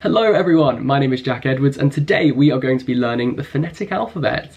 Hello everyone, my name is Jack Edwards and today we are going to be learning the phonetic alphabet.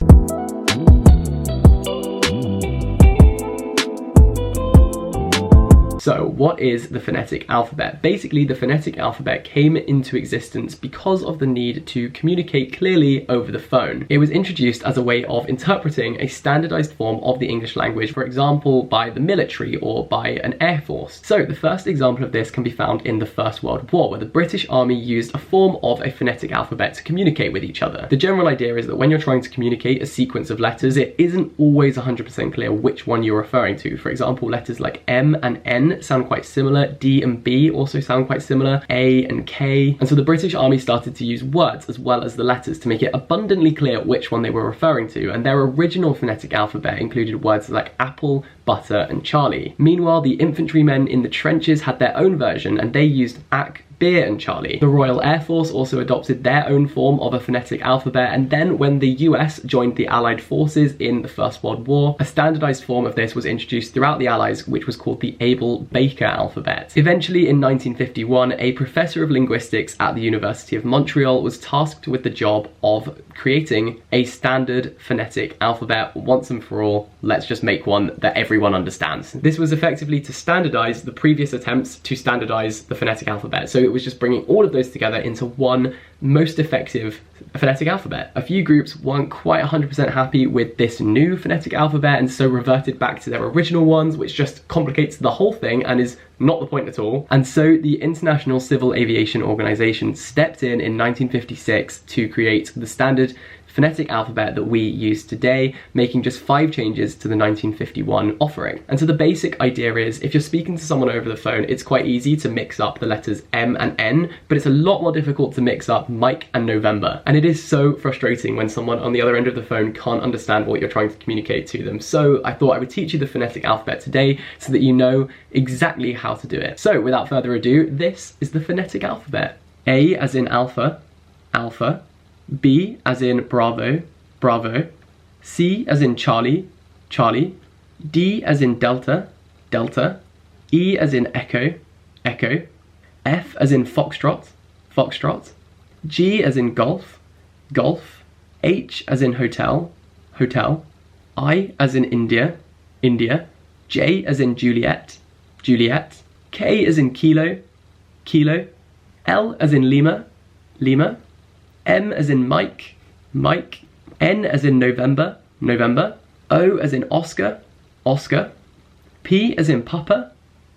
So what is the phonetic alphabet? Basically, the phonetic alphabet came into existence because of the need to communicate clearly over the phone. It was introduced as a way of interpreting a standardized form of the English language, for example, by the military or by an air force. So the first example of this can be found in the First World War, where the British Army used a form of a phonetic alphabet to communicate with each other. The general idea is that when you're trying to communicate a sequence of letters, it isn't always 100% clear which one you're referring to. For example, letters like M and N sound quite similar, D and B also sound quite similar, A and K, and so the British Army started to use words as well as the letters to make it abundantly clear which one they were referring to, and their original phonetic alphabet included words like apple, butter and Charlie. Meanwhile, the infantrymen in the trenches had their own version and they used Ak, Beer and Charlie. The Royal Air Force also adopted their own form of a phonetic alphabet, and then when the US joined the Allied forces in the First World War, a standardized form of this was introduced throughout the Allies, which was called the Abel-Baker alphabet. Eventually, in 1951, a professor of linguistics at the University of Montreal was tasked with the job of creating a standard phonetic alphabet once and for all. Let's just make one that everyone understands. This was effectively to standardize the previous attempts to standardize the phonetic alphabet. So it was just bringing all of those together into one most effective phonetic alphabet. A few groups weren't quite 100% happy with this new phonetic alphabet and so reverted back to their original ones, which just complicates the whole thing and is not the point at all. And so the International Civil Aviation Organization stepped in 1956 to create the standard phonetic alphabet that we use today, making just 5 changes to the 1951 offering. And so the basic idea is, if you're speaking to someone over the phone, it's quite easy to mix up the letters M and N, but it's a lot more difficult to mix up Mike and November. And it is so frustrating when someone on the other end of the phone can't understand what you're trying to communicate to them. So I thought I would teach you the phonetic alphabet today so that you know exactly how to do it. So without further ado, this is the phonetic alphabet. A as in alpha, alpha. B as in Bravo, Bravo. C as in Charlie, Charlie. D as in Delta, Delta. E as in Echo, Echo. F as in Foxtrot, Foxtrot. G as in Golf, Golf. H as in Hotel, Hotel. I as in India, India. J as in Juliet, Juliet. K as in Kilo, Kilo. L as in Lima, Lima. M as in Mike, Mike. N as in November, November. O as in Oscar, Oscar. P as in Papa,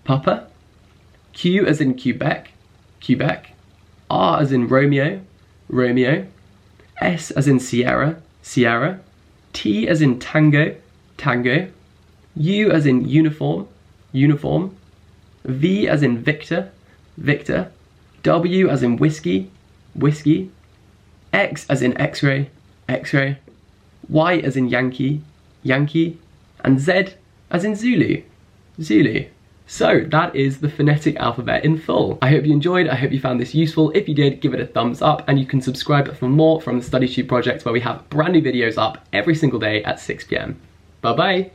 Papa. Q as in Quebec, Quebec. R as in Romeo, Romeo. S as in Sierra, Sierra. T as in Tango, Tango. U as in Uniform, Uniform. V as in Victor, Victor. W as in Whiskey, Whiskey. X as in X-ray, X-ray. Y as in Yankee, Yankee. And Z as in Zulu, Zulu. So that is the phonetic alphabet in full. I hope you enjoyed, I hope you found this useful. If you did, give it a thumbs up, and you can subscribe for more from the StudyTube project, where we have brand new videos up every single day at 6 PM. Bye bye.